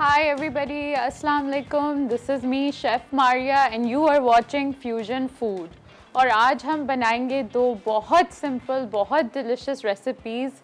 Hi everybody, Assalamu alaikum. This is me, Chef Maria, and you are watching Fusion Food. और आज हम बनाएंगे दो बहुत सिंपल, बहुत delicious recipes.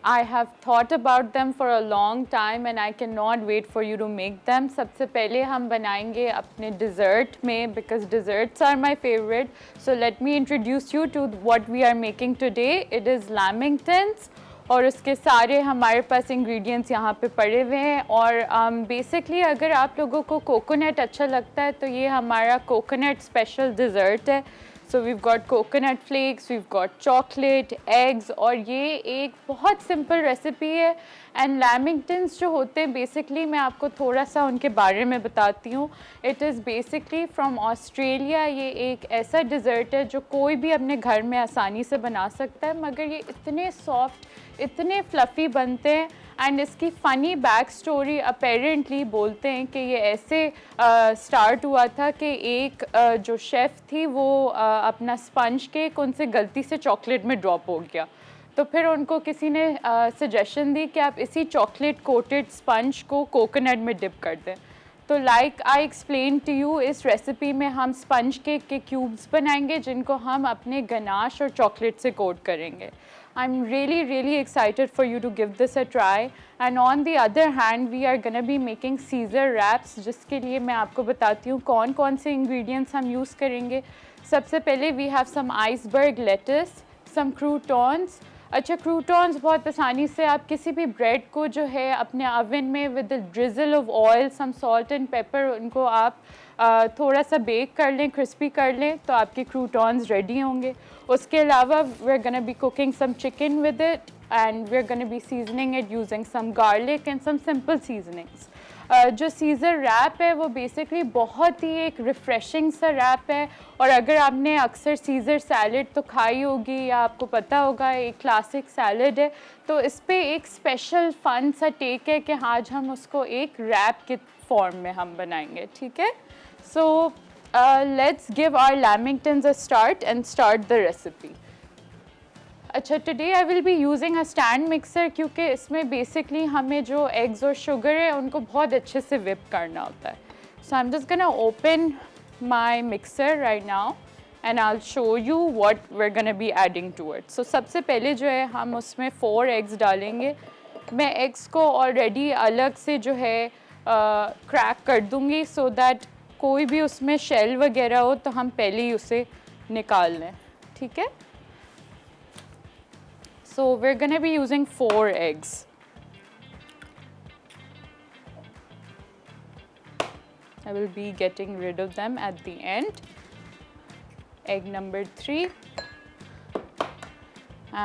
I have thought about them for a long time and I cannot wait for you to make them. सबसे पहले हम बनाएंगे अपने dessert में because desserts are my favorite. So let me introduce you to what we are making today. It is lamingtons. और उसके सारे हमारे पास इंग्रेडिएंट्स यहाँ पे पड़े हुए हैं और बेसिकली अगर आप लोगों को कोकोनट अच्छा लगता है तो ये हमारा कोकोनट स्पेशल डिज़र्ट है. So we've got coconut flakes, we've got chocolate, eggs और ये एक बहुत सिंपल रेसिपी है. एंड लैमिंगटन्स जो होते हैं बेसिकली मैं आपको थोड़ा सा उनके बारे में बताती हूँ. It is basically from Australia. ये एक ऐसा डिज़र्ट है जो कोई भी अपने घर में आसानी से बना सकता है मगर ये इतने सॉफ्ट, इतने फ्लफ़ी बनते हैं. एंड इसकी फ़नी बैक स्टोरी अपेरेंटली बोलते हैं कि ये ऐसे स्टार्ट हुआ था कि एक जो शेफ़ थी वो अपना स्पंज केक उनसे गलती से चॉकलेट में ड्रॉप हो गया. तो फिर उनको किसी ने सजेशन दी कि आप इसी चॉकलेट कोटेड स्पंज को कोकोनट में डिप कर दें. तो like I explain to you, इस रेसिपी में हम स्पंज केक के क्यूब्स बनाएंगे जिनको हम अपने गनाश और चॉकलेट से कोट करेंगे. I'm really excited for you to give this a try. And on the other hand, we are gonna be making Caesar wraps, जिसके लिए मैं आपको बताती हूँ कौन कौन से ingredients हम use करेंगे. सबसे पहले we have some iceberg lettuce, some croutons. अच्छा, क्रूटॉन्स बहुत आसानी से आप किसी भी ब्रेड को जो है अपने अवन में with the drizzle of oil, some salt and pepper, उनको आप थोड़ा सा बेक कर लें, क्रिस्पी कर लें तो आपके क्रूटॉन्स रेडी होंगे. उसके अलावा we are gonna be cooking some chicken with it and we are gonna be seasoning it using some garlic and some simple seasonings. जो सीज़र रैप है वो बेसिकली बहुत ही एक रिफ़्रेशिंग सा रैप है. और अगर आपने अक्सर सीज़र सैलड तो खाई होगी या आपको पता होगा, एक क्लासिक सैलड है. तो इस पे एक स्पेशल फ़न सा टेक है कि आज हम उसको एक रैप के फॉर्म में हम बनाएंगे. ठीक है, so let's give our lamingtons a start and start the recipe. अच्छा, today I will be using a stand mixer क्योंकि इसमें बेसिकली हमें जो एग्स और शुगर है उनको बहुत अच्छे से विप करना होता है. So I am just gonna open my mixer right now and I will show you what we are gonna be adding to it. So सबसे पहले जो है हम उसमें 4 एग्स डालेंगे. मैं एग्स को ऑलरेडी अलग से जो है क्रैक कर दूँगी सो दैट कोई भी उसमें शेल वगैरह हो तो हम पहले ही उसे निकाल लें. ठीक है, so we're going to be using 4 eggs. I will be getting rid of them at the end. Egg number 3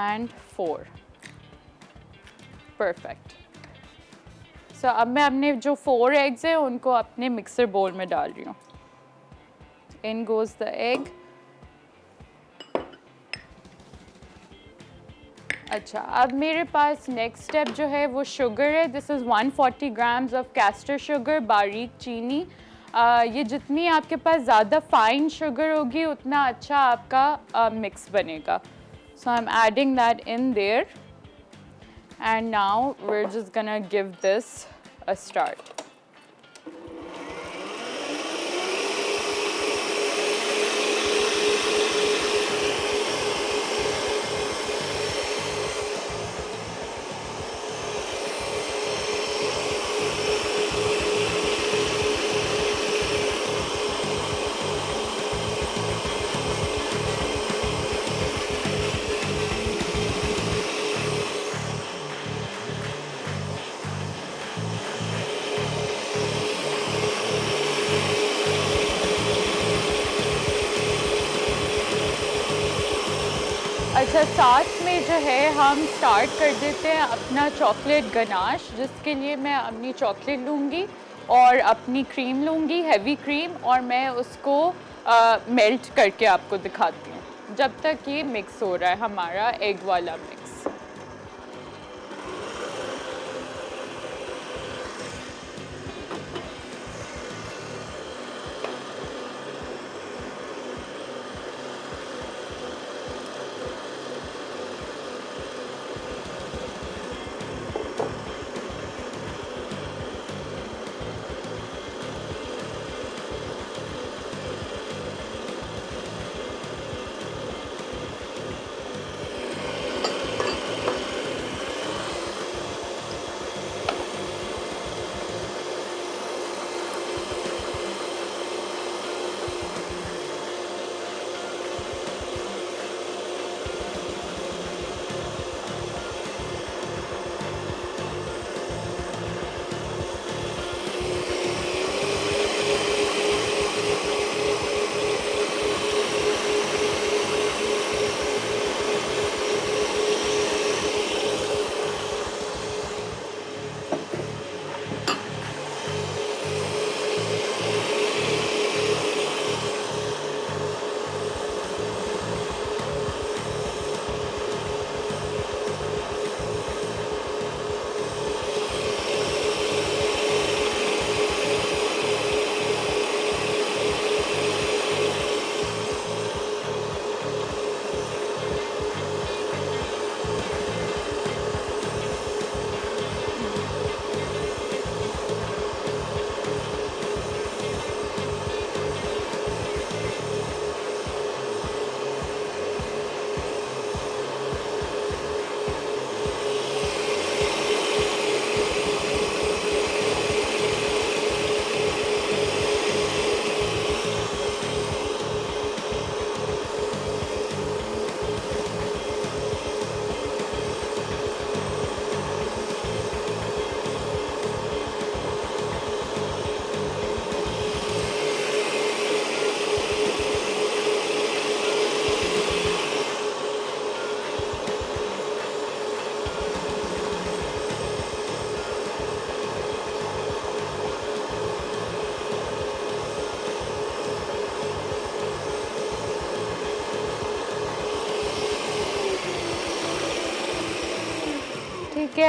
and 4. Perfect. So अब मैं अपने जो 4 eggs हैं उनको अपने मिक्सर बोल में डाल रही हूँ. In goes the egg. अच्छा, अब मेरे पास नेक्स्ट स्टेप जो है वो शुगर है. This is 140 grams of castor sugar, बारीक चीनी. ये जितनी आपके पास ज़्यादा फाइन शुगर होगी उतना अच्छा आपका मिक्स बनेगा. So I am adding that in there and now we are just gonna give this a start. अच्छा, साथ में जो है हम स्टार्ट कर देते हैं अपना चॉकलेट गनाश, जिसके लिए मैं अपनी चॉकलेट लूँगी और अपनी क्रीम लूँगी, हैवी क्रीम, और मैं उसको मेल्ट करके आपको दिखाती हूँ जब तक ये मिक्स हो रहा है हमारा एग वाला मिक्स.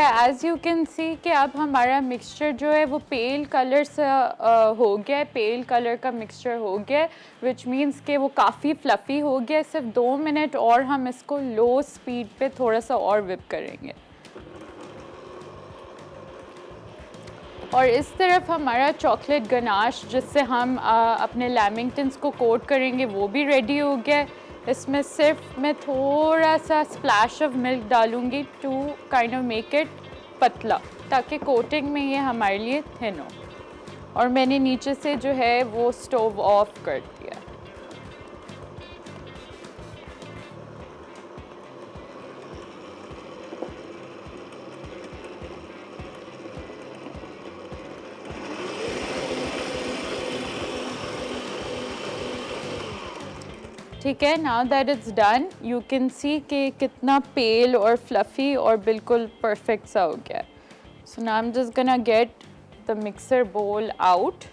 है, एज़ यू कैन सी कि अब हमारा मिक्सचर जो है वो पेल कलर से हो गया है, पेल कलर का मिक्सचर हो गया है, विच मीन्स कि वो काफ़ी फ्लफ़ी हो गया है। सिर्फ 2 मिनट और हम इसको लो स्पीड पे थोड़ा सा और विप करेंगे। और इस तरफ हमारा चॉकलेट गनाश जिससे हम अपने लैमिंगटन्स को कोट करेंगे वो भी रेडी हो गया है। इसमें सिर्फ मैं थोड़ा सा स्प्लैश ऑफ मिल्क डालूँगी to kind of make it पतला, ताकि कोटिंग में ये हमारे लिए थिन हो। और मैंने नीचे से जो है वो स्टोव ऑफ कर दिया। ठीक है, now that it's done, you can सी कि कितना पेल और फ्लफ़ी और बिल्कुल परफेक्ट सा हो गया है। So now I am just gonna get the mixer बोल आउट,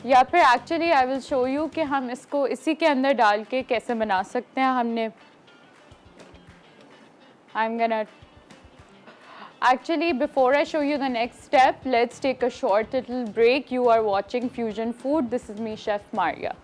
या फिर actually I will show you कि हम इसको इसी के अंदर डाल के कैसे बना सकते हैं। हमने आई am gonna actually before I show you the next step, let's take a short little break. You are watching Fusion Food. This is me, Chef Maria.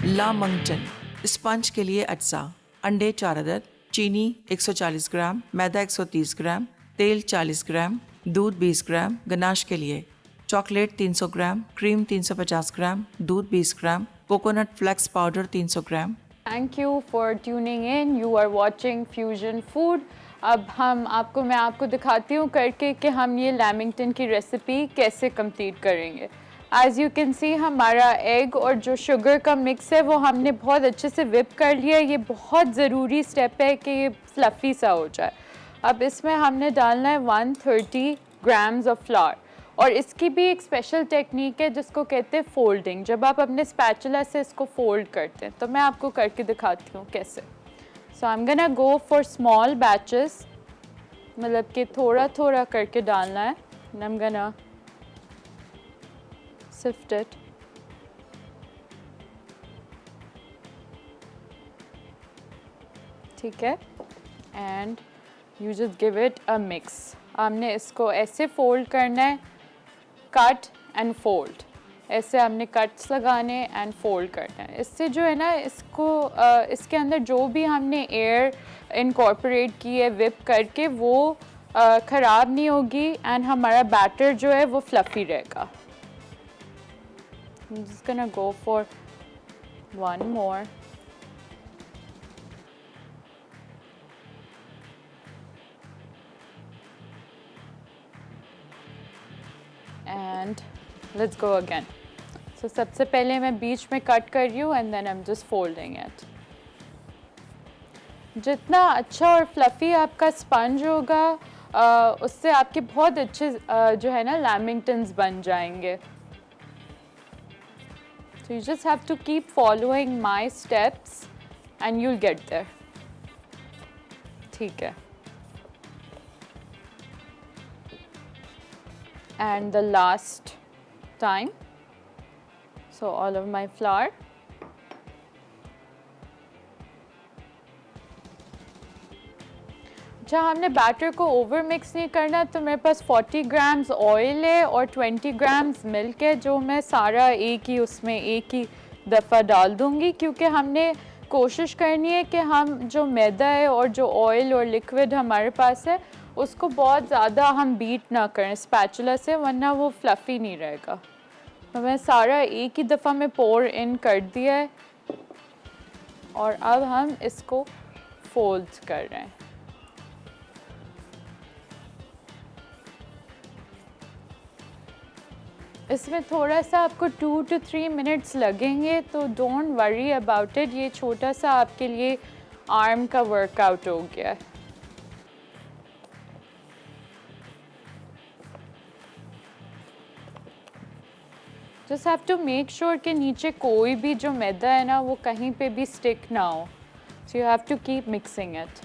Lamington sponge के लिए अज्जा: अंडे 4 अदद, चीनी 140 ग्राम, मैदा 130 ग्राम, तेल 40 ग्राम, दूध 20 ग्राम। गनाश के लिए चॉकलेट 300 ग्राम, क्रीम 350 ग्राम, दूध 20 ग्राम, कोकोनट फ्लेक्स पाउडर 300 ग्राम। Thank you for tuning in. You are watching Fusion Food. अब मैं आपको दिखाती हूँ करके कि हम ये लैमिंगटन की रेसिपी कैसे कंप्लीट करेंगे। As you can see, हमारा एग और जो शुगर का मिक्स है वो हमने बहुत अच्छे से विप कर लिया। ये बहुत ज़रूरी स्टेप है कि ये फ्लफ़ी सा हो जाए। अब इसमें हमने डालना है 130 ग्राम्स ऑफ फ्लावर, और इसकी भी एक स्पेशल टेक्निक है जिसको कहते हैं फोल्डिंग। जब आप अपने स्पैचुला से इसको फोल्ड करते हैं, तो मैं आपको करके दिखाती हूँ कैसे। So I am gonna go for small batches, मतलब कि थोड़ा थोड़ा करके डालना है। And I am gonna sift it. ठीक है, and you just give it a mix. हमने इसको ऐसे फोल्ड करना है, कट एंड फोल्ड, ऐसे हमने कट्स लगाने एंड फोल्ड करना है। इससे जो है ना, इसको इसके अंदर जो भी हमने एयर इनकॉर्पोरेट की है विप करके वो ख़राब नहीं होगी, एंड हमारा बैटर जो है वो फ्लफ़ी रहेगा। I'm just gonna go for one more. And let's go again. So सबसे पहले मैं बीच में कट कर रही हूँ and then I'm just folding it. जितना अच्छा और फ्लफ़ी आपका स्पंज होगा उससे आपके बहुत अच्छे जो है ना लैमिंगटन्स बन जाएंगे। So you just have to keep following my steps and you'll get there. ठीक है. And the last time, so all of my flour. जहाँ हमने बैटर को ओवर मिक्स नहीं करना, तो मेरे पास 40 ग्राम्स ऑयल है और 20 ग्राम्स मिल्क है, जो मैं सारा एक ही दफ़ा डाल दूँगी, क्योंकि हमने कोशिश करनी है कि हम जो मैदा है और जो ऑयल और लिक्विड हमारे पास है उसको बहुत ज़्यादा हम बीट ना करें स्पैचुला से, वरना वो फ्लफ़ी नहीं रहेगा। तो मैं सारा एक ही दफ़ा में पोर इन कर दिया है और अब हम इसको फोल्ड कर रहे हैं। इसमें थोड़ा सा आपको 2 to 3 मिनट्स लगेंगे, तो डोंट वरी अबाउट इट। ये छोटा सा आपके लिए आर्म का वर्कआउट हो गया है। Just have to make sure कि नीचे कोई भी जो मैदा है ना वो कहीं पे भी स्टिक ना हो। So you have to keep mixing it.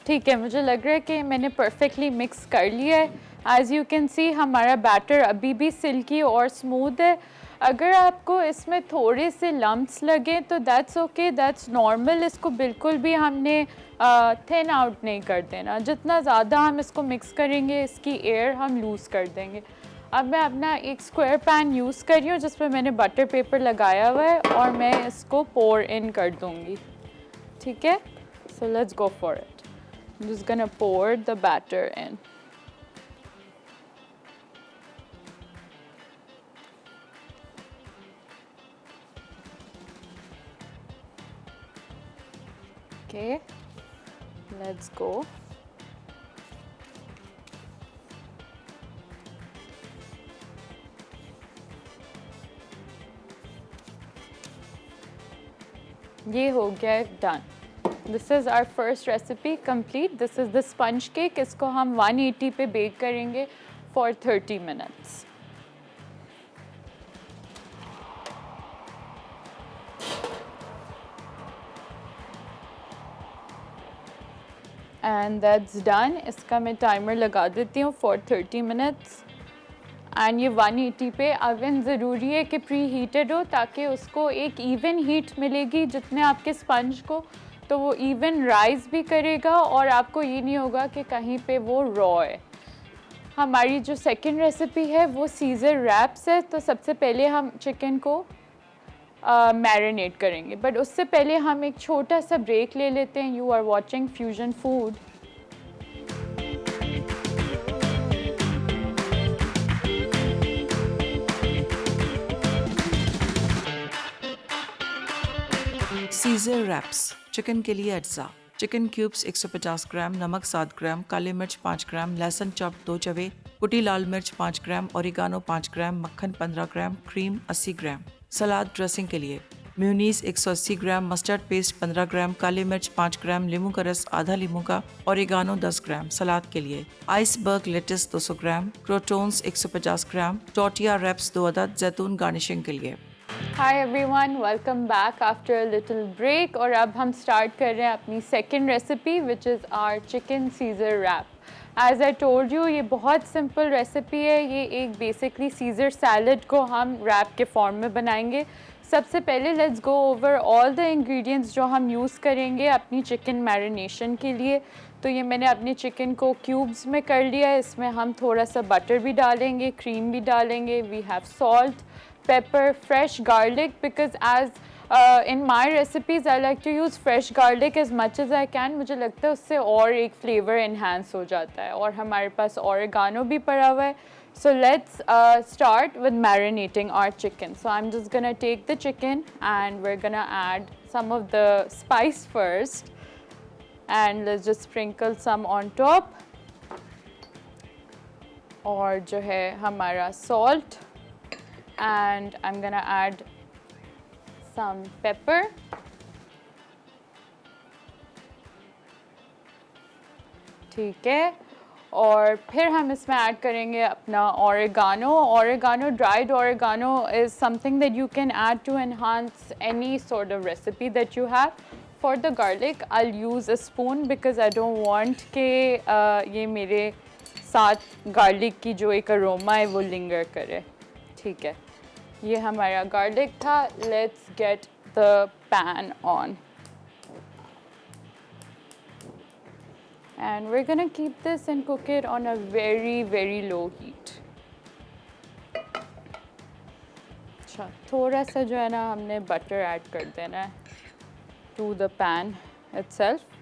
ठीक है, मुझे लग रहा है कि मैंने परफेक्टली मिक्स कर लिया है। एज़ यू कैन सी हमारा बैटर अभी भी सिल्की और स्मूथ है। अगर आपको इसमें थोड़े से लम्प्स लगे तो दैट्स ओके, दैट्स नॉर्मल। इसको बिल्कुल भी हमने थिन आउट नहीं कर देना। जितना ज़्यादा हम इसको मिक्स करेंगे इसकी एयर हम लूज़ कर देंगे। अब मैं अपना एक स्क्वायर पैन यूज़ कर रही हूँ जिस पर मैंने बटर पेपर लगाया हुआ है और मैं इसको पोर इन कर दूँगी। ठीक है, so let's go for it. I'm just gonna pour the batter in. Okay, let's go. ये हो गया है done. This is our first recipe complete. This is the sponge cake. इसको हम 180 पे बेक करेंगे for 30 minutes. And that's done. इसका मैं टाइमर लगा देती हूँ फॉर 30 मिनट्स। एंड ये 180 पे अवन ज़रूरी है कि प्री हीटेड हो ताकि उसको एक इवन हीट मिलेगी जितने आपके स्पंज को, तो वो इवन राइज भी करेगा और आपको ये नहीं होगा कि कहीं पे वो रॉ है। हमारी जो सेकंड रेसिपी है वो सीज़र रैप्स है। तो सबसे पहले हम चिकन को मैरिनेट करेंगे, बट उससे पहले हम एक छोटा सा ब्रेक ले लेते हैं। You are watching fusion food. Caesar wraps. Chicken के लिए अज्जा: चिकन क्यूब्स 150 ग्राम, नमक 7 ग्राम, काली मिर्च 5 ग्राम, लहसुन चॉप 2 चवे, कुटी लाल मिर्च 5 ग्राम, ओरिगानो 5 ग्राम, मक्खन 15 ग्राम, क्रीम 80 ग्राम। सलाद ड्रेसिंग के लिए म्यूनीस 180 ग्राम, मस्टर्ड पेस्ट 15 ग्राम, काली मिर्च 5 ग्राम, नींबू का रस आधा नींबू का, ओरिगानो 10 ग्राम। सलाद के लिए आइसबर्ग लेटिस 200 ग्राम, क्रोटोन्स 150 ग्राम, टोर्टिया रैप्स 2 अदद, जैतून गार्निशिंग के लिए। Hi everyone, welcome back after a little break। और अब हम स्टार्ट कर रहे हैं अपनी second recipe which is our chicken Caesar wrap. As I told you ये बहुत सिंपल रेसिपी है। ये एक बेसिकली सीज़र सैलड को हम रैप के फॉर्म में बनाएंगे। सबसे पहले let's go over all the ingredients जो हम यूज़ करेंगे अपनी चिकन मैरिनेशन के लिए। तो ये मैंने अपने चिकन को क्यूब्स में कर लिया है। इसमें हम थोड़ा सा बटर भी डालेंगे, क्रीम भी डालेंगे। We have salt, pepper, fresh garlic, because as in my recipes I like to use fresh garlic as much as I can। मुझे लगता है उससे और एक फ्लेवर enhance हो जाता है। और हमारे पास oregano भी पड़ा हुआ है। So let's start with marinating our chicken। So I'm just gonna take the chicken and we're gonna add some of the spice first and let's just sprinkle some on top। और जो है हमारा salt and I'm gonna add some pepper, ठीक है। और फिर हम इसमें ऐड करेंगे अपना oregano। Oregano, dried oregano is something that you can add to enhance any sort of recipe that you have। For the garlic I'll use a spoon because I don't want के ये मेरे साथ garlic की जो एक aroma है वो linger करे। ठीक है, ये हमारा गार्लिक था। Let's get the pan on and we are gonna keep this and cook it on a very very low heat. अच्छा, थोड़ा सा जो है ना हमने बटर ऐड कर देना है to the pan itself.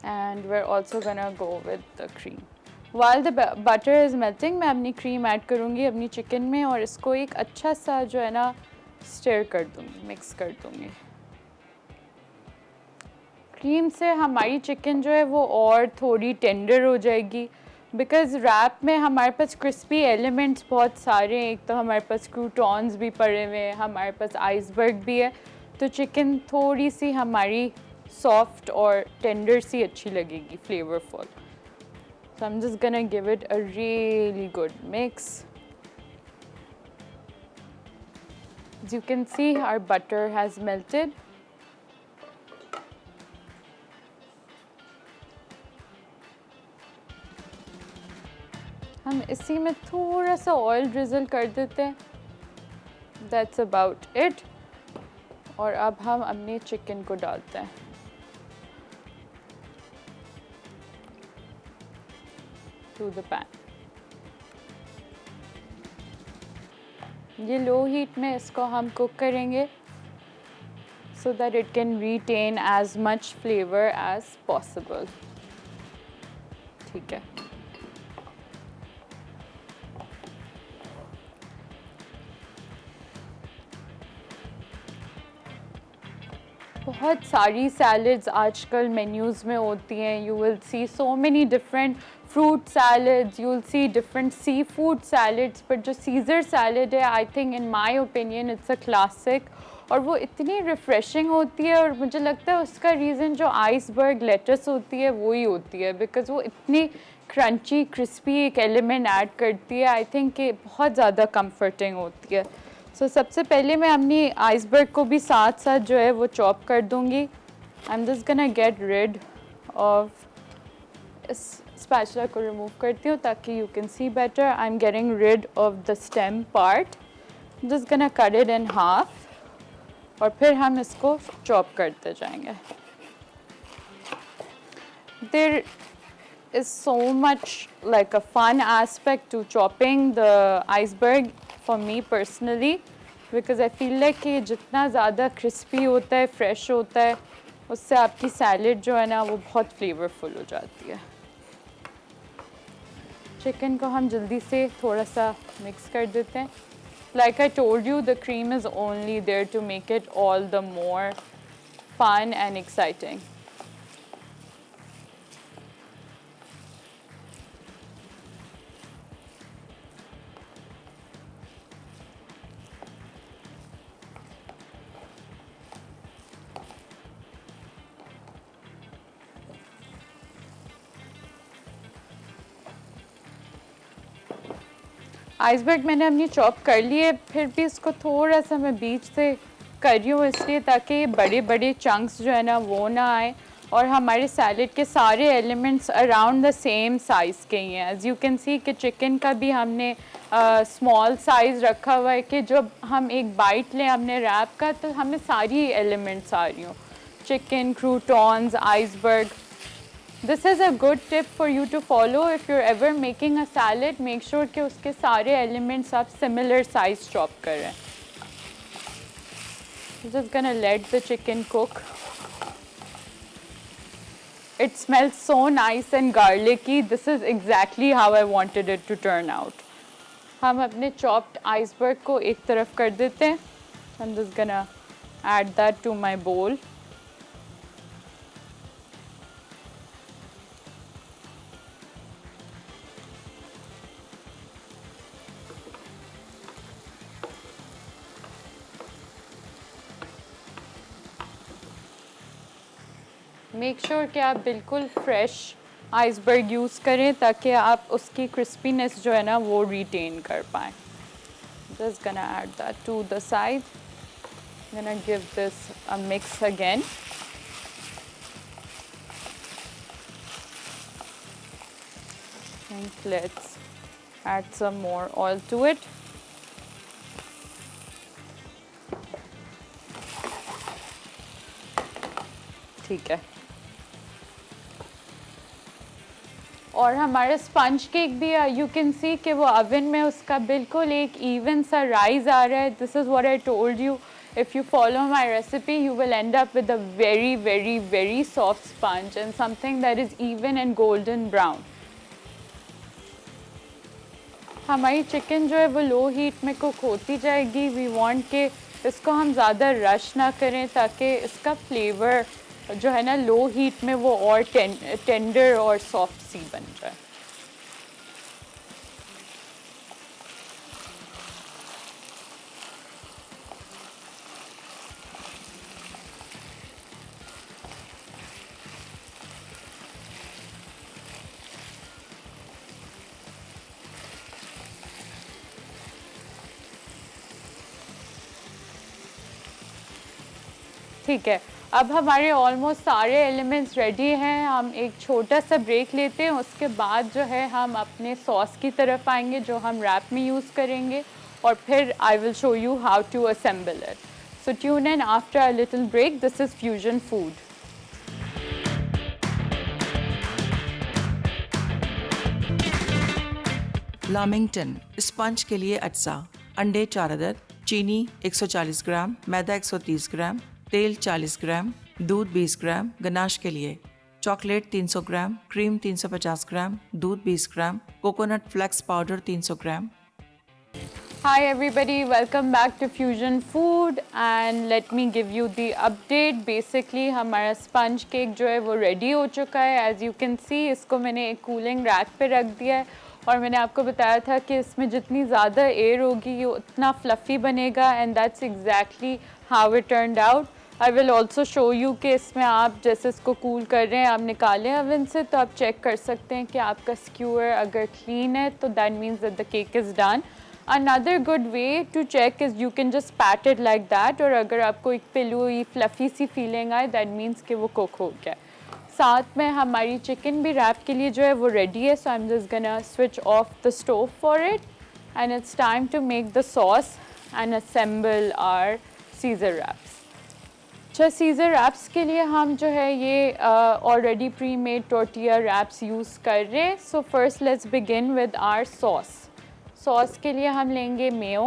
And we're also gonna go with the cream। While the butter is melting मैं अपनी cream ऐड करूँगी अपनी चिकन में और इसको एक अच्छा सा जो है ना स्टर कर दूँगी, मिक्स कर दूँगी। क्रीम से हमारी चिकन जो है वो और थोड़ी टेंडर हो जाएगी बिकॉज़ रैप में हमारे पास क्रिस्पी एलिमेंट्स बहुत सारे हैं। एक तो हमारे पास क्रूटॉन्स भी पड़े हुए हैं, हमारे पास आइसबर्ग भी है, तो चिकन थोड़ी सी हमारी सॉफ्ट और टेंडर सी अच्छी लगेगी, flavourful. So I'm just gonna give it a really good mix। As you can see, our butter has melted. हम इसी में थोड़ा सा ऑयल ड्रिजल कर देते हैं. That's about it. और अब हम अपने चिकन को डालते हैं. To the pan. ये लो हीट में इसको हम कुक करेंगे so that it can retain as much flavor as possible. ठीक है. बहुत सारी सैलड्स आजकल मेन्यूज़ में होती हैं. You will see so many different fruit salads, you'll see different seafood salads, but जो Caesar salad है, I think in my opinion it's a classic. और वो इतनी रिफ़्रेशिंग होती है और मुझे लगता है उसका रीज़न जो आइसबर्ग लेटस होती है वो ही होती है, बिकॉज़ वो इतनी क्रंची क्रिस्पी एक एलिमेंट ऐड करती है. आई थिंक कि बहुत ज़्यादा कंफर्टिंग होती है. सो सबसे पहले मैं अपनी आइसबर्ग को भी साथ साथ जो है वो चॉप कर दूँगी. I am just gonna get rid of, इस स्पैचुला को रिमूव करती हूँ ताकि you can see better. I am getting rid of the stem part. Just gonna cut it in half और फिर हम इसको चॉप करते जाएंगे. There is so much like a fun aspect to chopping the iceberg for me personally, because I feel like कि जितना ज़्यादा crispy होता है, fresh होता है, उससे आपकी salad जो है ना वो बहुत flavorful हो जाती है. चिकन को हम जल्दी से थोड़ा सा मिक्स कर देते हैं. Like I told you, the cream is only there to make it all the more fun and exciting. Iceberg मैंने अपनी चॉप कर ली है, फिर भी इसको थोड़ा सा मैं बीच से कर रही हूँ इसलिए ताकि बड़े बड़े चंक्स जो है ना वो ना आए और हमारे सैलेड के सारे elements around the same size के ही हैं. एज़ यू कैन सी कि चिकन का भी हमने स्मॉल साइज़ रखा हुआ है कि जब हम एक बाइट लें अपने रैप का तो हमें सारी एलिमेंट्स आ रही हूँ. Chicken, croutons, iceberg. This is a good tip for you to follow if you're ever making a salad. Make sure कि उसके सारे elements आप similar size chop करें. Just gonna let the chicken cook. It smells so nice and garlicky. This is exactly how I wanted it to turn out. हम अपने chopped iceberg को एक तरफ कर देते हैं. I'm just gonna add that to my bowl. Make sure कि आप बिल्कुल फ्रेश आइसबर्ग यूज़ करें ताकि आप उसकी क्रिस्पीनेस जो है ना वो रिटेन कर पाएँ. Just gonna add that to the side. Gonna give this a mix again. And let's add some more oil to it. ठीक है. और हमारे स्पंज केक भी यू कैन सी कि वो ओवन में उसका बिल्कुल एक इवन सा राइज आ रहा है. This is what I told you. If you follow my recipe you will and up with a very very very soft sponge and something that is even and golden brown. हमारी chicken जो है वो low heat में cook होती जाएगी. We want के इसको हम ज़्यादा रश ना करें ताकि इसका फ्लेवर जो है ना लो हीट में वो और टेंडर और सॉफ्ट सी बन जाए. ठीक है, अब हमारे ऑलमोस्ट सारे एलिमेंट्स रेडी हैं। हम एक छोटा सा ब्रेक लेते हैं, उसके बाद जो है हम अपने सॉस की तरफ आएंगे जो हम रैप में यूज़ करेंगे, और फिर I will show you how to assemble it. So tune in after a little break. This is fusion food. Lamington sponge के लिए अज्जा, अंडे 4 अदद, चीनी 140 ग्राम, मैदा 130 ग्राम, तेल 40 ग्राम, दूध 20 ग्राम, गनाश के लिए चॉकलेट 300 ग्राम, क्रीम 350 ग्राम, दूध 20 ग्राम, coconut flakes powder 300 gram. Hi everybody, welcome back to Fusion Food and let me give you the update. Basically हमारा स्पंज केक जो है वो रेडी हो चुका है। As you can see इसको मैंने एक कूलिंग रैक पे रख दिया है, और मैंने आपको बताया था कि इसमें जितनी ज़्यादा एयर होगी ये उतना फ्लफ़ी बनेगा, and that's exactly how it turned out. I will also show you कि इसमें आप जैसे इसको कूल कर रहे हैं, आप निकालें ओवन से तो आप चेक कर सकते हैं कि आपका स्क्यूअर अगर क्लीन है तो that means that the cake is done. Another good way to check is you can just pat it like that, और अगर आपको एक पिलुई फ्लफ़ी सी फीलिंग आए दैट मीन्स कि वो कुक हो गया। साथ में हमारी चिकन भी रैप के लिए जो है वो रेडी है, so I am just gonna switch off the stove for it, and it's time to make the sauce and assemble our Caesar wraps. अच्छा, सीज़र रैप्स के लिए हम जो है ये already pre made tortilla wraps use कर रहे हैं। So first let's begin with our sauce. Sauce के लिए हम लेंगे mayo,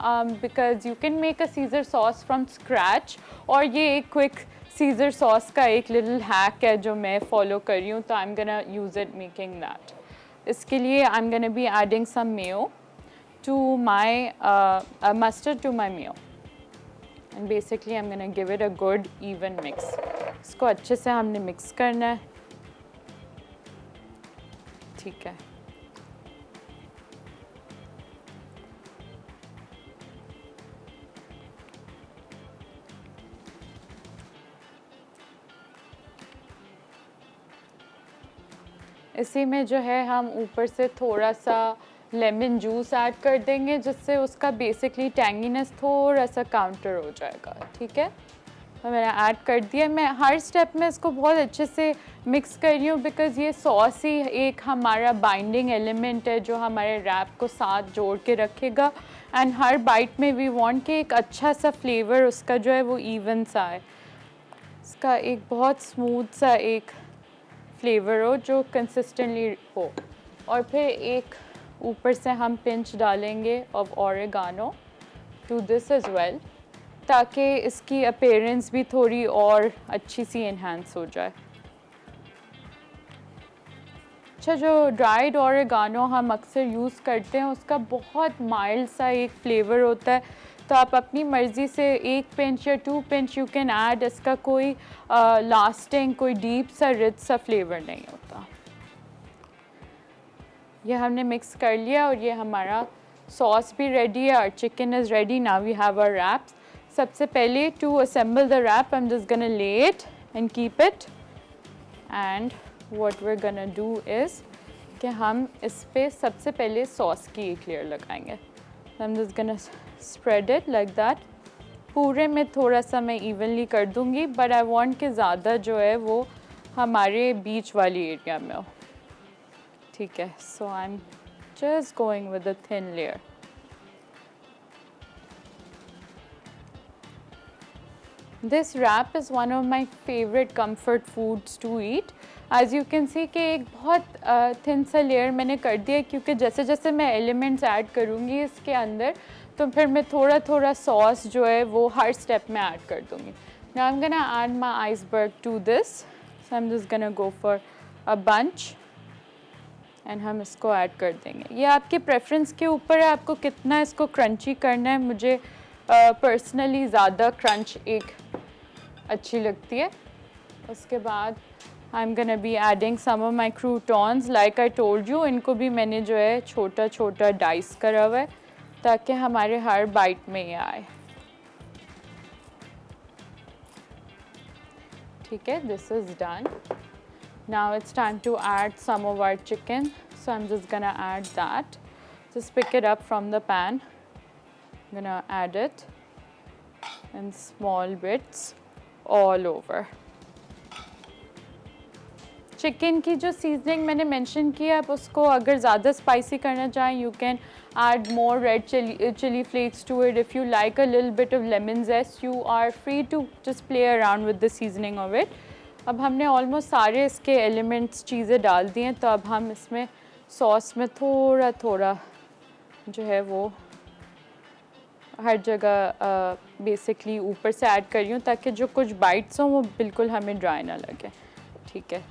because you can make a Caesar sauce from scratch, और ये एक क्विक सीज़र सॉस का एक लिटिल हैक है जो मैं फॉलो कर रही हूँ, तो I am gonna use it making that. इसके लिए I am gonna be adding some mayo to my mustard to my mayo, and basically I am gonna give it a good even mix. इसको अच्छे से हमने mix करना है, ठीक है। इसी में जो है हम ऊपर से थोड़ा सा लेमन जूस ऐड कर देंगे, जिससे उसका बेसिकली टैंगीनेस थोड़ा सा काउंटर हो जाएगा, ठीक है। तो मैंने ऐड कर दिया। मैं हर स्टेप में इसको बहुत अच्छे से मिक्स कर रही हूँ, बिकॉज़ ये सॉस ही एक हमारा बाइंडिंग एलिमेंट है जो हमारे रैप को साथ जोड़ के रखेगा, एंड हर बाइट में वी वांट कि एक अच्छा सा फ्लेवर उसका जो है वो इवन सा आए, इसका एक बहुत स्मूथ सा एक फ्लेवर हो जो कंसिस्टेंटली हो। और फिर एक ऊपर से हम पिंच डालेंगे of oregano to this as well, ताकि इसकी अपीयरेंस भी थोड़ी और अच्छी सी इन्हांस हो जाए। अच्छा, जो ड्राइड ऑरेगानो हम अक्सर यूज़ करते हैं उसका बहुत माइल्ड सा एक फ्लेवर होता है, तो आप अपनी मर्ज़ी से 1 पिंच या 2 पिंच यू कैन ऐड। इसका कोई लास्टिंग कोई डीप सा रिच सा फ्लेवर नहीं होता। ये हमने मिक्स कर लिया और ये हमारा सॉस भी रेडी है और chicken is ready. Now we have our wraps. सबसे पहले to assemble the wrap I am just gonna ले it and keep it, and what we are gonna do is कि हम इस पे सबसे पहले सॉस की एक लेयर लगाएंगे। आई am just gonna spread it like that. पूरे में थोड़ा सा मैं इवनली कर दूंगी, बट आई वांट कि ज़्यादा जो है वो हमारे बीच वाली एरिया में हो, ठीक है। So I am just going with a thin layer. This wrap is one of my favorite comfort foods to eat. As you can see कि एक बहुत थिन सा लेयर मैंने कर दिया, क्योंकि जैसे जैसे मैं एलिमेंट्स ऐड करूँगी इसके अंदर तो फिर मैं थोड़ा थोड़ा सॉस जो है वो हर स्टेप में ऐड कर दूँगी। Now I'm gonna add my iceberg to this. So I'm just gonna go for a bunch and हम इसको ऐड कर देंगे। ये आपके प्रेफरेंस के ऊपर है, आपको कितना इसको क्रंची करना है। मुझे पर्सनली ज़्यादा क्रंच एक अच्छी लगती है। उसके बाद I am gonna be adding some of my croutons. Like I told you, इनको भी मैंने जो है छोटा छोटा डाइस करा हुआ है ताकि हमारे हर बाइट में ये आए, ठीक है। This is done. Now it's time to add some of our chicken, so I am just gonna add that. Just pick it up from the pan, gonna add it in small bits all over. Chicken की जो seasoning मैंने mention किया, आप उसको अगर ज़्यादा spicy करना चाहें, you can add more red chili flakes to it. If you like a little bit of lemon zest, you are free to just play around with the seasoning of it. अब हमने almost सारे इसके elements चीज़ें डाल दी हैं, तो अब हम इसमें सॉस में थोड़ा थोड़ा जो है वो हर जगह बेसिकली ऊपर से ऐड कर रही हूँ, ताकि जो कुछ बाइट्स हों वो बिल्कुल हमें ड्राई ना लगे। ठीक है,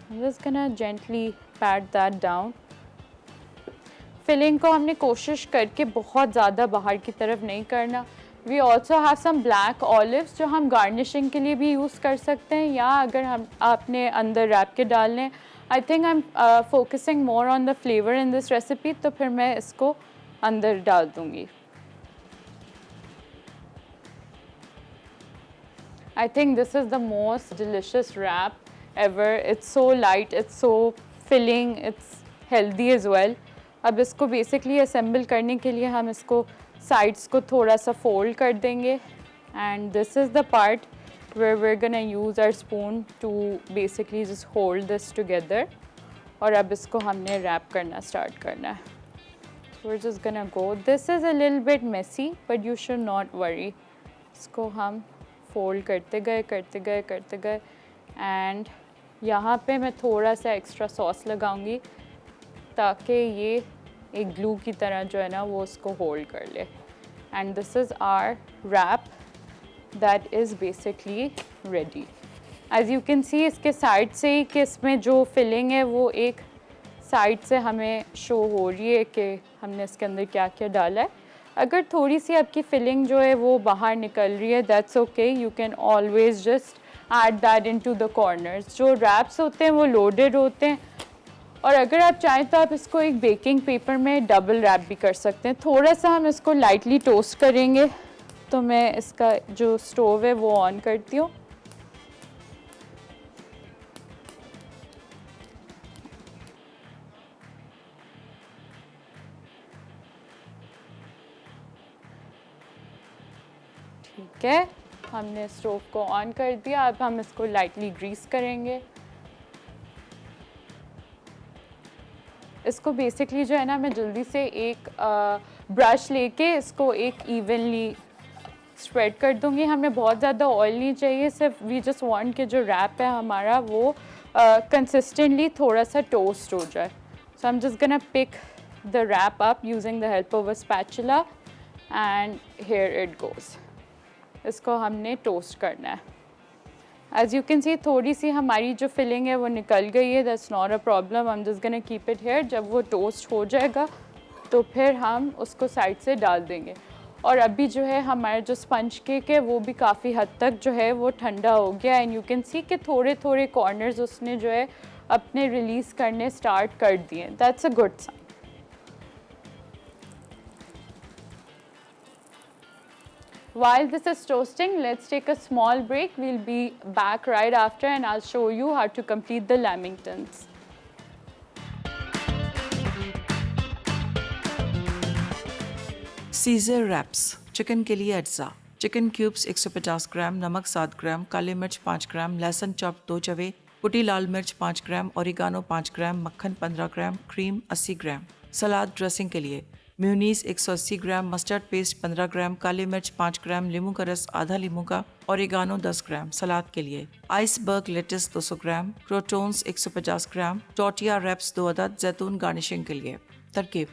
I'm just gonna gently pat that down. Filling को हमने कोशिश करके बहुत ज़्यादा बाहर की तरफ नहीं करना। We also have some black olives जो हम गार्निशिंग के लिए भी यूज़ कर सकते हैं, या अगर हम आपने अंदर रैप के डाल लें। I think I am focusing more on the flavour in this recipe, तो फिर मैं इसको अंदर डाल दूँगी। I think this is the most delicious wrap ever. It's so light, it's so filling, it's healthy as well. अब इसको basically assemble करने के लिए हम इसको साइड्स को थोड़ा सा फोल्ड कर देंगे, and this is the part where we're gonna use our spoon to basically just hold this together. और अब इसको हमने रैप करना स्टार्ट करना है। We're just gonna go. This is a little bit messy, but you should not worry. इसको हम fold करते गए एंड यहाँ पे मैं थोड़ा सा एक्स्ट्रा सॉस लगाऊंगी, ताकि ये एक ग्लू की तरह जो है ना वो उसको होल्ड कर ले। And this is our wrap that is basically ready. As you can see इसके साइड से ही कि इसमें जो फिलिंग है वो एक साइड से हमें शो हो रही है कि हमने इसके अंदर क्या क्या डाला है। अगर थोड़ी सी आपकी फिलिंग जो है वो बाहर निकल रही है, that's okay, you can always just add that into the corners. जो रैप्स होते हैं वो लोडेड होते हैं, और अगर आप चाहें तो आप इसको एक बेकिंग पेपर में डबल रैप भी कर सकते हैं। थोड़ा सा हम इसको लाइटली टोस्ट करेंगे, तो मैं इसका जो स्टोव है वो ऑन करती हूँ। ठीक है, हमने स्टोव को ऑन कर दिया। अब हम इसको लाइटली ग्रीस करेंगे। इसको बेसिकली जो है ना मैं जल्दी से एक ब्रश लेके इसको एक इवनली स्प्रेड कर दूंगी। हमें बहुत ज़्यादा ऑयल नहीं चाहिए, सिर्फ वी जस्ट वांट कि जो रैप है हमारा वो कंसिस्टेंटली थोड़ा सा टोस्ट हो जाए। So I am just gonna pick the wrap up using the help of a spatula, and here it goes. इसको हमने टोस्ट करना है। एज यू कैन सी थोड़ी सी हमारी जो फिलिंग है वो निकल गई है, that's not a problem. I am just gonna keep it here. जब वो टोस्ट हो जाएगा तो फिर हम उसको साइड से डाल देंगे। और अभी जो है हमारा जो स्पंज केक है वो भी काफ़ी हद तक जो है वो ठंडा हो गया, एंड यू कैन सी कि थोड़े थोड़े कॉर्नर्स उसने जो है अपने रिलीज़ करने स्टार्ट कर दिए। That's a good sign. While this is toasting, let's take a small break. We'll be back right after, and I'll show you how to complete the lamingtons. Caesar wraps. Chicken के लिए अज्जा: chicken cubes 150 ग्राम, नमक 7 ग्राम, काली मिर्च 5 ग्राम, लहसुन chop 2 चवे, कुटी लाल मिर्च 5 ग्राम, oregano 5 ग्राम, मक्खन 15 ग्राम, क्रीम 80 ग्राम। सलाद ड्रेसिंग के लिए म्यूनीस 180 ग्राम, मस्टर्ड पेस्ट 15 ग्राम, काली मिर्च 5 ग्राम, नींबू का रस आधा नींबू का, ओरिगानो 10 ग्राम। सलाद के लिए आइसबर्ग लेटिस 200 ग्राम, क्रोटोन्स 150 ग्राम, टोर्टिया रैप्स 2 अदद, जैतून गार्निशिंग के लिए। तरकीब: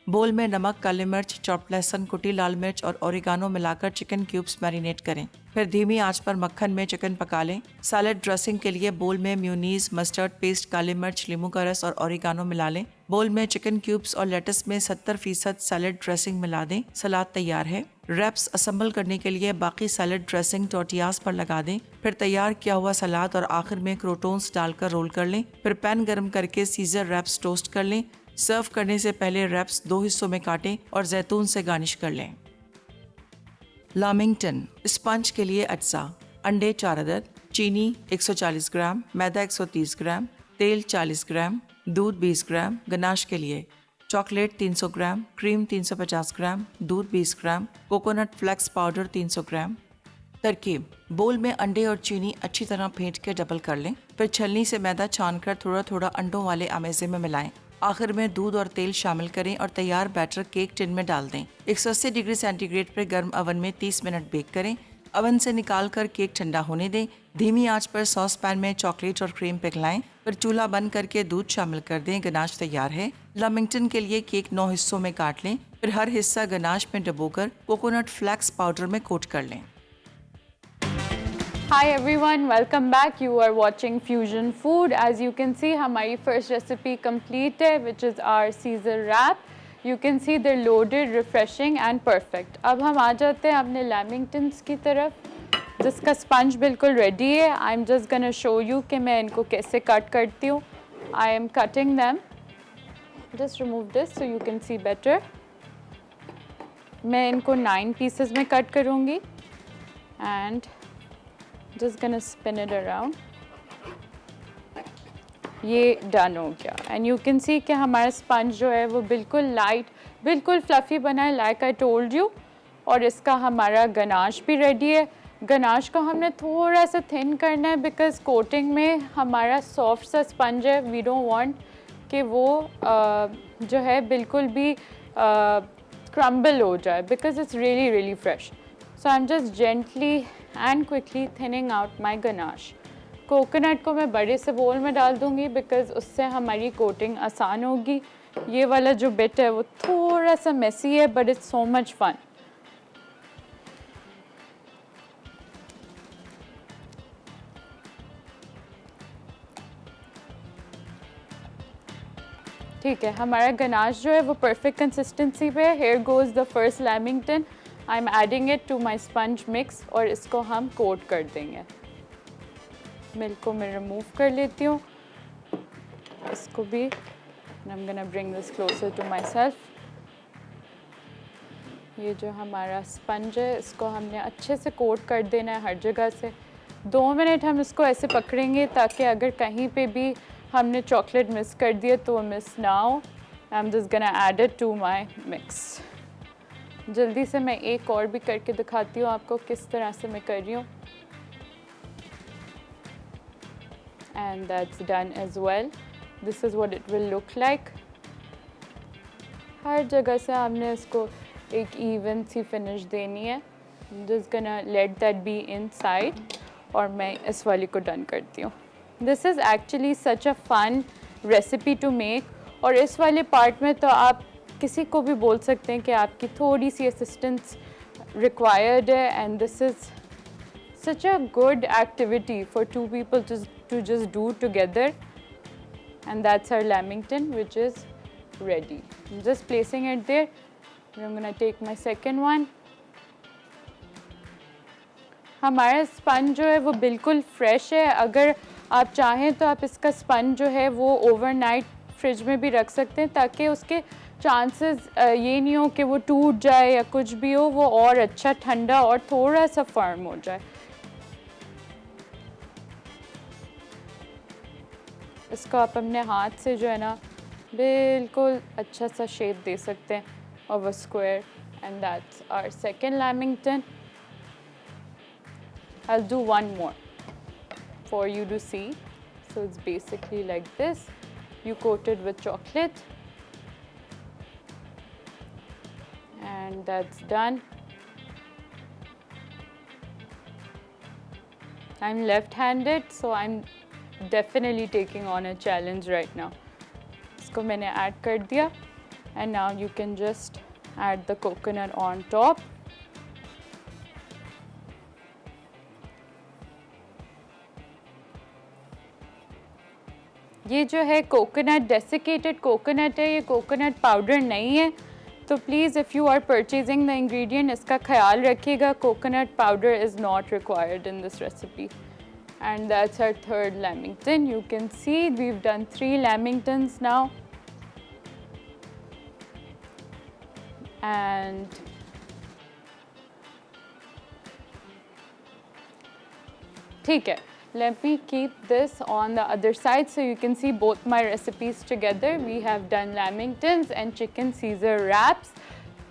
बोल में नमक, काली मिर्च, चॉप्ड लहसुन, कुटी लाल मिर्च और ओरिगानो मिलाकर चिकन क्यूब्स मैरिनेट करें। फिर धीमी आंच पर मक्खन में चिकन पका लें। सैलेड ड्रेसिंग के लिए बोल में म्यूनीस, मस्टर्ड पेस्ट, काली मिर्च, नींबू का रस और ओरिगानो मिला लें। बोल में चिकन क्यूब्स और लेटस में 70% सैलेड ड्रेसिंग मिला दें। सलाद तैयार है। रैप्स असेंबल करने के लिए बाकी सैलेड ड्रेसिंग टोर्टियाज पर लगा दें। फिर तैयार किया हुआ सलाद और आखिर में क्रोटोन्स डालकर रोल कर लें। फिर पैन गर्म करके सीजर रैप्स टोस्ट कर लें। सर्व करने से पहले रैप्स 2 हिस्सों में काटें और जैतून से गार्निश कर लें। लामिंगटन। स्पंज के लिए अज्जा: अंडे 4 अदद, चीनी 140 ग्राम, मैदा 130 ग्राम, तेल 40 ग्राम, दूध 20 ग्राम। गनाश के लिए चॉकलेट 300 ग्राम, क्रीम 350 ग्राम, दूध 20 ग्राम, कोकोनट फ्लेक्स पाउडर 300 ग्राम। तरकीब: बोल में अंडे और चीनी अच्छी तरह फेंट के डबल कर लें। फिर छलनी से मैदा छानकर थोड़ा थोड़ा अंडों वाले आमेजे में मिलाएं। आखिर में दूध और तेल शामिल करें और तैयार बैटर केक टिन में डाल दें। 180 डिग्री सेंटीग्रेड पर गर्म अवन में 30 मिनट बेक करें। अवन से निकाल कर केक ठंडा होने दें। धीमी आंच पर सॉस पैन में चॉकलेट और क्रीम पिघलाएं। फिर चूल्हा बंद करके दूध शामिल कर दें। गनाश तैयार है। लमिंगटन के लिए केक 9 हिस्सों में काट लें। फिर हर हिस्सा गनाश में डुबोकर कोकोनट फ्लेक्स पाउडर में कोट कर लें। Hi everyone, welcome back. You are watching Fusion Food. As you can see, हमारी first recipe complete है, which is our Caesar wrap. You can see they're loaded, refreshing and perfect. अब हम आ जाते हैं अपने lamingtons की तरफ, जिसका sponge बिल्कुल ready है. I'm just gonna show you कि मैं इनको कैसे cut करती हूँ. I am cutting them. Just remove this so you can see better. मैं इनको 9 pieces में cut करूँगी and just gonna spin it around. ये डन हो गया एंड यू कैन सी कि हमारा स्पंज जो है वो बिल्कुल लाइट, बिल्कुल फ्लफ़ी बना है, लाइक आई टोल्ड यू. और इसका हमारा गनाश भी रेडी है. गनाश को हमने थोड़ा सा थिन करना है बिकॉज कोटिंग में हमारा सॉफ्ट सा स्पंज है. वी डोंट वांट कि वो जो है बिल्कुल भी क्रम्बल हो जाए because it's really really fresh. So I am just gently and quickly thinning out my ganache. Coconut को मैं बड़े से बोल में डाल दूंगी बिकॉज उससे हमारी कोटिंग आसान होगी. ये वाला जो बिट है वो थोड़ा सा मेसी है but it's so much fun. ठीक है, हमारा गनाश जो है वो परफेक्ट कंसिस्टेंसी पे है. Here goes the first lamington. I am adding it to my sponge mix और इसको हम कोट कर देंगे. मिल्क को मैं रिमूव कर लेती हूँ, इसको भी. I am gonna bring this closer to myself. ये जो हमारा स्पंज है इसको हमने अच्छे से कोट कर देना है हर जगह से. 2 मिनट हम इसको ऐसे पकड़ेंगे ताकि अगर कहीं पे भी हमने चॉकलेट मिस कर दिया तो वो मिस ना हो. I am just gonna add it to my mix. जल्दी से मैं एक और भी करके दिखाती हूँ आपको किस तरह से मैं कर रही हूँ. And that's done as well. This is what it will look like. हर जगह से हमने इसको एक even सी finish देनी है. I'm just gonna let that be inside और मैं इस वाली को done करती हूँ. This is actually such a fun recipe to make. और इस वाले part में तो आप किसी को भी बोल सकते हैं कि आपकी थोड़ी सी assistance required है. And this is such a good activity for 2 people to just do together. And that's our lamington which is ready. I'm just placing it there. I'm gonna take my second one. हमारा sponge जो है वो बिल्कुल fresh है. अगर आप चाहें तो आप इसका स्पंज जो है वो ओवरनाइट फ्रिज में भी रख सकते हैं ताकि उसके चांसेस ये नहीं हो कि वो टूट जाए या कुछ भी हो, वो और अच्छा ठंडा और थोड़ा सा फर्म हो जाए. इसको आप अपने हाथ से जो है ना बिल्कुल अच्छा सा शेप दे सकते हैं of a square. And that's our second lamington. I will do one more for you to see. So it's basically like this. You coat it with chocolate and that's done. I'm left-handed so I'm definitely taking on a challenge right now. इसको मैंने add कर दिया and now you can just add the coconut on top. ये जो है coconut desiccated coconut है, ये coconut powder नहीं है. तो please if you are purchasing the ingredient इसका ख्याल रखिएगा. Coconut powder is not required in this recipe. And that's our third lamington. You can see we have done 3 lamingtons now. And ठीक है, let me keep this on the other side so you can see both my recipes together. We have done lamingtons and chicken Caesar wraps.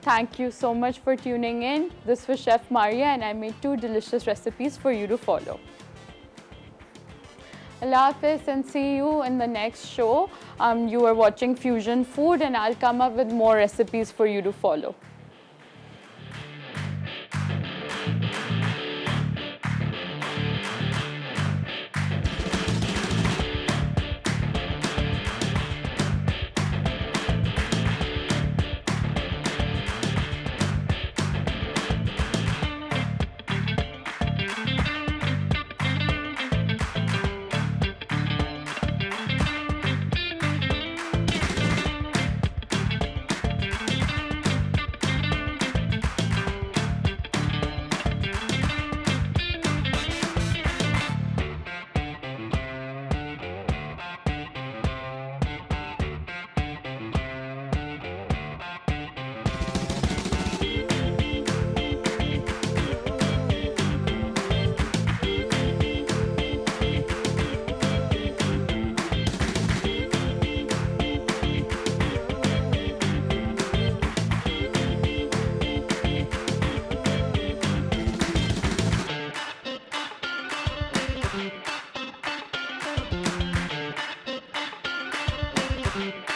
Thank you so much for tuning in. This was Chef Maria and I made 2 delicious recipes for you to follow. Allah Hafiz and see you in the next show. You are watching Fusion Food and I'll come up with more recipes for you to follow. Thank you.